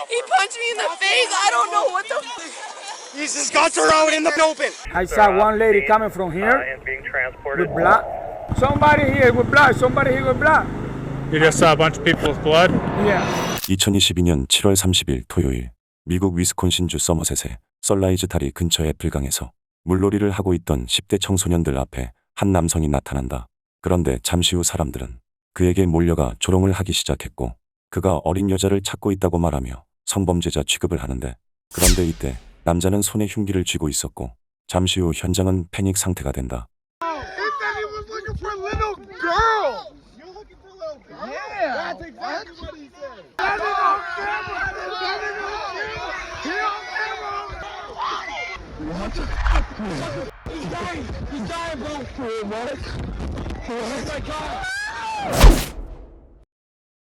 He punched me in the face. I don't know what the. He's just got her out in the open. I saw one lady coming from here and being transported. with blood. Somebody here with blood. Somebody here with blood. You just saw a bunch of people with blood? Yeah. 2022년 7월 30일 토요일 미국 위스콘신주 서머셋의 선라이즈 다리 근처 애플강에서 물놀이를 하고 있던 10대 청소년들 앞에 한 남성이 나타난다. 그런데 잠시 후 사람들은 그에게 몰려가 조롱을 하기 시작했고 그가 어린 여자를 찾고 있다고 말하며 성범죄자 취급을 하는데 그런데 이때 남자는 손에 흉기를 쥐고 있었고 잠시 후 현장은 패닉 상태가 된다.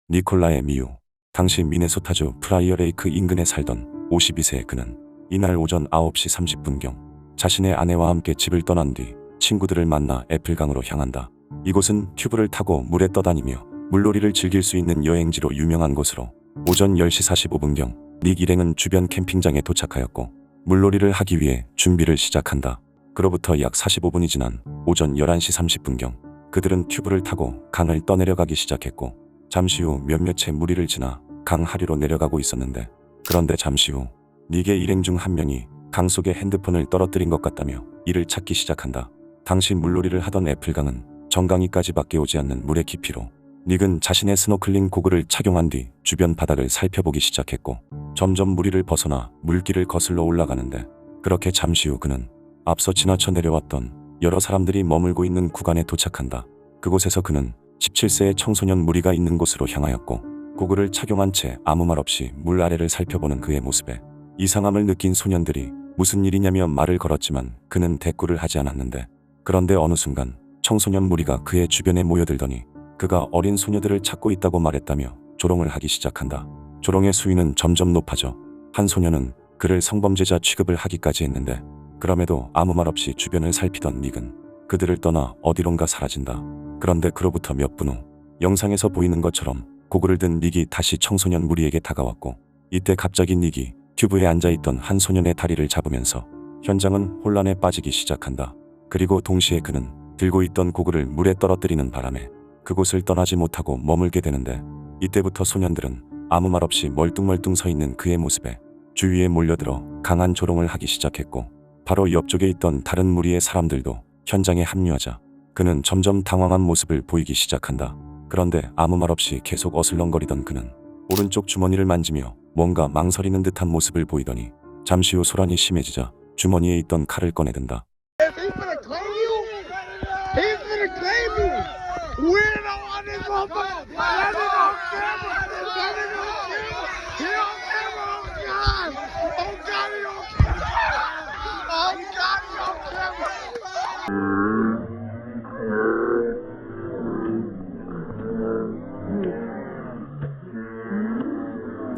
니콜라의 미유. 당시 미네소타주 프라이어레이크 인근에 살던 52세의 그는 이날 오전 9시 30분경 자신의 아내와 함께 집을 떠난 뒤 친구들을 만나 애플강으로 향한다. 이곳은 튜브를 타고 물에 떠다니며 물놀이를 즐길 수 있는 여행지로 유명한 곳으로 오전 10시 45분경 닉 일행은 주변 캠핑장에 도착하였고 물놀이를 하기 위해 준비를 시작한다. 그로부터 약 45분이 지난 오전 11시 30분경 그들은 튜브를 타고 강을 떠내려가기 시작했고 잠시 후 몇몇 채 무리를 지나 강 하류로 내려가고 있었는데 그런데 잠시 후 닉의 일행 중 한 명이 강 속에 핸드폰을 떨어뜨린 것 같다며 이를 찾기 시작한다. 당시 물놀이를 하던 애플강은 정강이까지밖에 오지 않는 물의 깊이로 닉은 자신의 스노클링 고글을 착용한 뒤 주변 바닥을 살펴보기 시작했고 점점 무리를 벗어나 물길을 거슬러 올라가는데 그렇게 잠시 후 그는 앞서 지나쳐 내려왔던 여러 사람들이 머물고 있는 구간에 도착한다. 그곳에서 그는 17세의 청소년 무리가 있는 곳으로 향하였고 고글을 착용한 채 아무 말 없이 물 아래를 살펴보는 그의 모습에 이상함을 느낀 소년들이 무슨 일이냐며 말을 걸었지만 그는 대꾸를 하지 않았는데 그런데 어느 순간 청소년 무리가 그의 주변에 모여들더니 그가 어린 소녀들을 찾고 있다고 말했다며 조롱을 하기 시작한다. 조롱의 수위는 점점 높아져 한 소녀는 그를 성범죄자 취급을 하기까지 했는데 그럼에도 아무 말 없이 주변을 살피던 닉은 그들을 떠나 어디론가 사라진다. 그런데 그로부터 몇 분 후 영상에서 보이는 것처럼 고글을 든 닉이 다시 청소년 무리에게 다가왔고 이때 갑자기 닉이 튜브에 앉아있던 한 소년의 다리를 잡으면서 현장은 혼란에 빠지기 시작한다. 그리고 동시에 그는 들고 있던 고글을 물에 떨어뜨리는 바람에 그곳을 떠나지 못하고 머물게 되는데 이때부터 소년들은 아무 말 없이 멀뚱멀뚱 서 있는 그의 모습에 주위에 몰려들어 강한 조롱을 하기 시작했고 바로 옆쪽에 있던 다른 무리의 사람들도 현장에 합류하자 그는 점점 당황한 모습을 보이기 시작한다. 그런데 아무 말 없이 계속 어슬렁거리던 그는 오른쪽 주머니를 만지며 뭔가 망설이는 듯한 모습을 보이더니 잠시 후 소란이 심해지자 주머니에 있던 칼을 꺼내든다.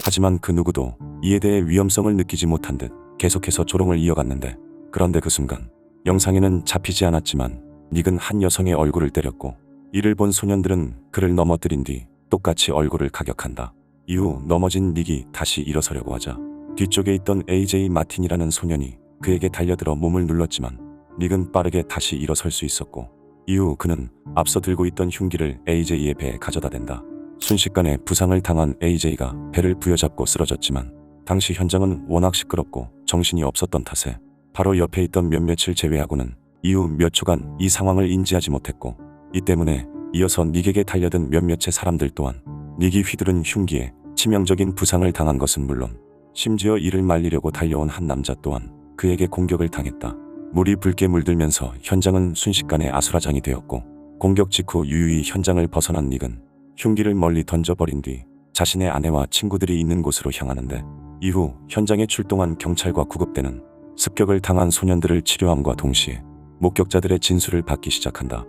하지만 그 누구도 이에 대해 위험성을 느끼지 못한 듯 계속해서 조롱을 이어갔는데 그런데 그 순간 영상에는 잡히지 않았지만 닉은 한 여성의 얼굴을 때렸고 이를 본 소년들은 그를 넘어뜨린 뒤 똑같이 얼굴을 가격한다. 이후 넘어진 닉이 다시 일어서려고 하자 뒤쪽에 있던 AJ 마틴이라는 소년이 그에게 달려들어 몸을 눌렀지만 닉은 빠르게 다시 일어설 수 있었고 이후 그는 앞서 들고 있던 흉기를 AJ의 배에 가져다 댄다. 순식간에 부상을 당한 AJ가 배를 부여잡고 쓰러졌지만 당시 현장은 워낙 시끄럽고 정신이 없었던 탓에 바로 옆에 있던 몇몇을 제외하고는 이후 몇 초간 이 상황을 인지하지 못했고 이 때문에 이어서 닉에게 달려든 몇몇의 사람들 또한 닉이 휘두른 흉기에 치명적인 부상을 당한 것은 물론 심지어 이를 말리려고 달려온 한 남자 또한 그에게 공격을 당했다. 물이 붉게 물들면서 현장은 순식간에 아수라장이 되었고 공격 직후 유유히 현장을 벗어난 닉은 흉기를 멀리 던져버린 뒤 자신의 아내와 친구들이 있는 곳으로 향하는데 이후 현장에 출동한 경찰과 구급대는 습격을 당한 소년들을 치료함과 동시에 목격자들의 진술을 받기 시작한다.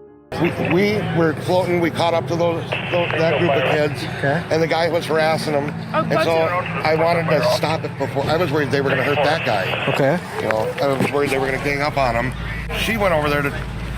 We were floating. We caught up to that group of kids, and the guy was harassing them. And so I wanted to stop it before. I was worried they were going to hurt that guy. Okay. You know, I was worried they were going to gang up on him. She went over there to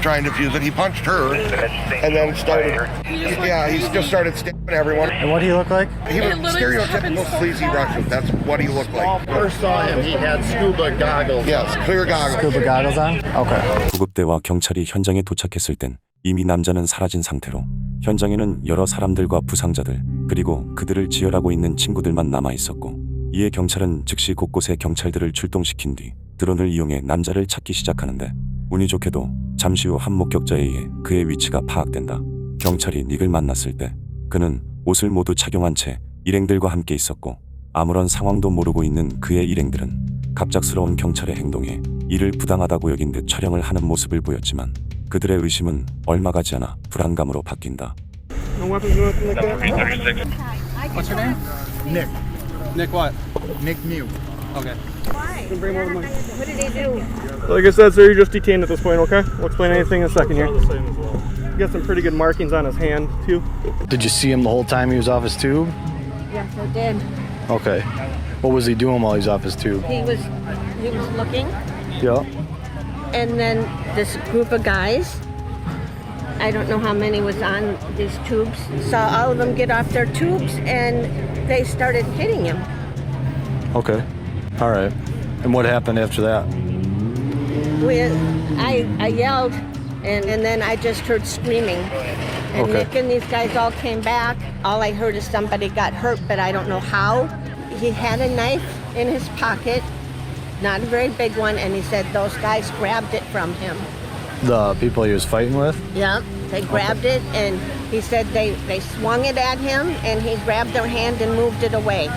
trying to defuse it. He punched her and then started. Yeah, he just started stabbing everyone. And what do you look like? He was It literally happened stereotypical so sleazy fast. Russian. That's what he looked like. First saw him, he had scuba goggles. Yes, clear goggles. Scuba goggles on? Okay. 구급대와 경찰이 현장에 도착했을 땐 이미 남자는 사라진 상태로 현장에는 여러 사람들과 부상자들 그리고 그들을 지혈하고 있는 친구들만 남아 있었고 이에 경찰은 즉시 곳곳에 경찰들을 출동시킨 뒤 드론을 이용해 남자를 찾기 시작하는데 운이 좋게도 잠시 후 한 목격자에 의해 그의 위치가 파악된다. 경찰이 닉을 만났을 때 그는 옷을 모두 착용한 채 일행들과 함께 있었고 아무런 상황도 모르고 있는 그의 일행들은 갑작스러운 경찰의 행동에 이를 부당하다고 여긴 듯 촬영을 하는 모습을 보였지만 그들의 의심은 얼마 가지 않아 불안감으로 바뀐다. What's your name? Nick. Nick what? Nick Mew. Okay. What did he do? Like I said, sir, you're just detained at this point, okay? We'll explain anything in a second here. You got some pretty good markings on his hand, too. Did you see him the whole time he was off his tube? Yes, I did. Okay. What was he doing while he was off his tube? He was looking, Yeah. and then this group of guys, I don't know how many was on these tubes, saw all of them get off their tubes, and they started hitting him. Okay. All right. And what happened after that? I yelled, and then I just heard screaming. And Okay. Nick and these guys all came back. All I heard is somebody got hurt, but I don't know how. He had a knife in his pocket, not a very big one, and he said those guys grabbed it from him. The people he was fighting with? Yeah, they grabbed it, and he said they swung it at him, and he grabbed their hand and moved it away.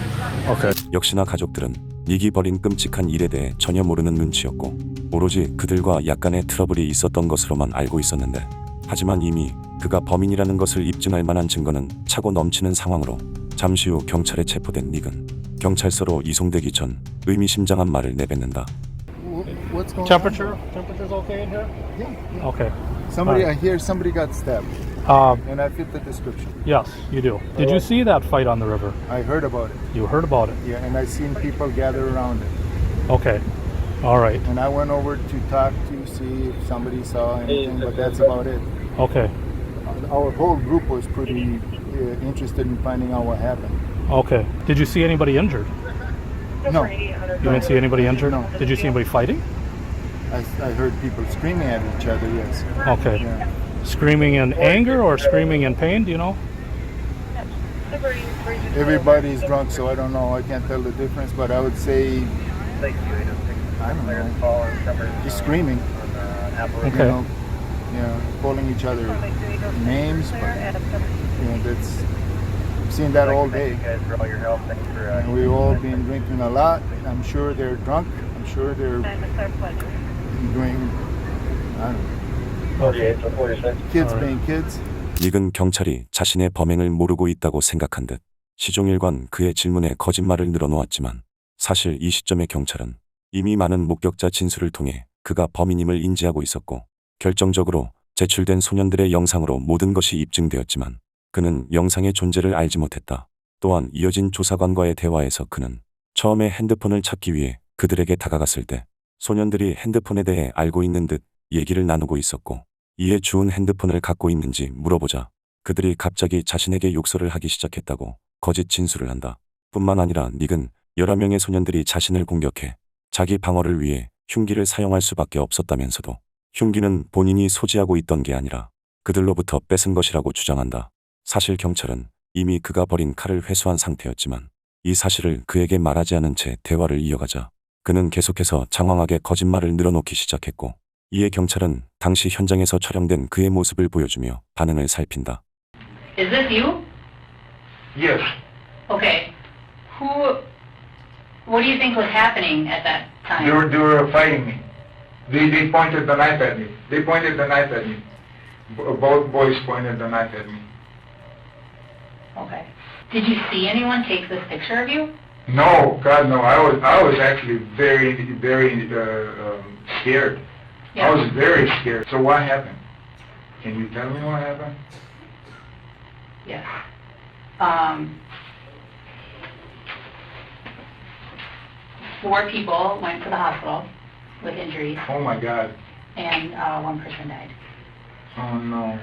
Okay. 역시나 가족들은 닉이 벌인 끔찍한 일에 대해 전혀 모르는 눈치였고 오로지 그들과 약간의 트러블이 있었던 것으로만 알고 있었는데 하지만 이미 그가 범인이라는 것을 입증할 만한 증거는 차고 넘치는 상황으로 잠시 후 경찰에 체포된 닉은 경찰서로 이송되기 전 의미심장한 말을 내뱉는다. What's going Temperature? Temperature's okay in here? Yeah. Okay. on? Somebody, I hear somebody got stabbed, and I fit the description. Yes, you do. Did you see that fight on the river? I heard about it. You heard about it. Yeah, and I seen people gather around it. Okay. All right. And I went over to talk to see if somebody saw anything, but that's about it. Okay. Our whole group was pretty interested in finding out what happened. Okay. Did you see anybody injured? No, You didn't see anybody injured? No. Did you see anybody fighting? I heard people screaming at each other. Yes. Okay. Yeah. Screaming in anger or screaming in pain? Do you know? Everybody's drunk, so I don't know. I can't tell the difference, but I would say, I don't know, just screaming. You Okay. know, calling each other names, but that's. I've seen that all day. And we've all been drinking a lot. I'm sure they're drunk. I'm sure they're doing, I don't know, kids being kids. 닉은 경찰이 자신의 범행을 모르고 있다고 생각한 듯 시종일관 그의 질문에 거짓말을 늘어놓았지만 사실 이 시점의 경찰은 이미 많은 목격자 진술을 통해 그가 범인임을 인지하고 있었고 결정적으로 제출된 소년들의 영상으로 모든 것이 입증되었지만 그는 영상의 존재를 알지 못했다. 또한 이어진 조사관과의 대화에서 그는 처음에 핸드폰을 찾기 위해 그들에게 다가갔을 때 소년들이 핸드폰에 대해 알고 있는 듯 얘기를 나누고 있었고 이에 주운 핸드폰을 갖고 있는지 물어보자 그들이 갑자기 자신에게 욕설을 하기 시작했다고 거짓 진술을 한다. 뿐만 아니라 닉은 여러 명의 소년들이 자신을 공격해 자기 방어를 위해 흉기를 사용할 수밖에 없었다면서도 흉기는 본인이 소지하고 있던 게 아니라 그들로부터 뺏은 것이라고 주장한다. 사실 경찰은 이미 그가 버린 칼을 회수한 상태였지만 이 사실을 그에게 말하지 않은 채 대화를 이어가자 그는 계속해서 장황하게 거짓말을 늘어놓기 시작했고 이에 경찰은 당시 현장에서 촬영된 그의 모습을 보여주며 반응을 살핀다. Is this you? Yes. Okay. What do you think was happening at that time? They were fighting me. They pointed the knife at me. They pointed the knife at me. Both boys pointed the knife at me. Okay. Did you see anyone take this picture of you? No, God, no. I was actually very scared. Yeah. I was very scared. So what happened? Can you tell me what happened? Yes. 4 people went to the hospital with injuries, Oh my God. and 1 person died. Oh no.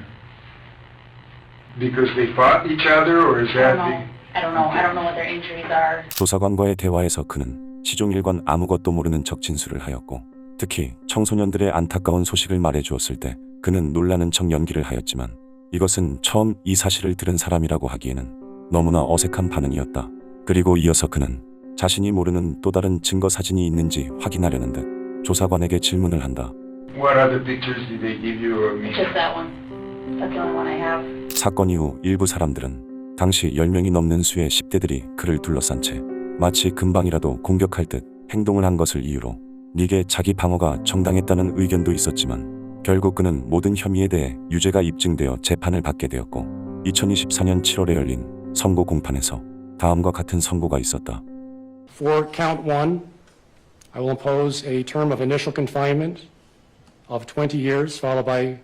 Because they fought each other, or is that I don't know. I don't know what their injuries are. 조사관과의 대화에서 그는 시종일관 아무것도 모르는 척 진술을 하였고, 특히 청소년들의 안타까운 소식을 말해주었을 때 그는 놀라는 척 연기를 하였지만 이것은 처음 이 사실을 들은 사람이라고 하기에는 너무나 어색한 반응이었다. 그리고 이어서 그는 자신이 모르는 또 다른 증거 사진이 있는지 확인하려는 듯 조사관에게 질문을 한다. What other pictures did they give you of me? Just that one. That's the only one I have. 사건 이후 일부 사람들은 당시 10명이 넘는 수의 10대들이 그를 둘러싼 채 마치 금방이라도 공격할 듯 행동을 한 것을 이유로 닉의 자기 방어가 정당했다는 의견도 있었지만 결국 그는 모든 혐의에 대해 유죄가 입증되어 재판을 받게 되었고 2024년 7월에 열린 선고 공판에서 다음과 같은 선고가 있었다. For count 1, I will impose a term of initial confinement of 20 years followed by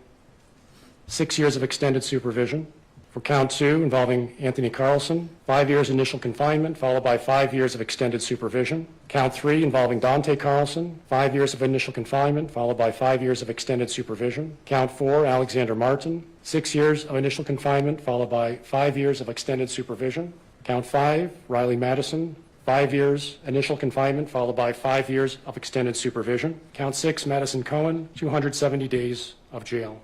6 years of extended supervision. For count 2, involving Anthony Carlson, 5 years initial confinement followed by 5 years of extended supervision. Count 3, involving Dante Carlson, 5 years of initial confinement followed by 5 years of extended supervision. Count 4, Alexander Martin, 6 years of initial confinement followed by 5 years of extended supervision. Count 5, Riley Madison, 5 years initial confinement followed by 5 years of extended supervision. Count 6, Madison Cohen, 270 days of jail.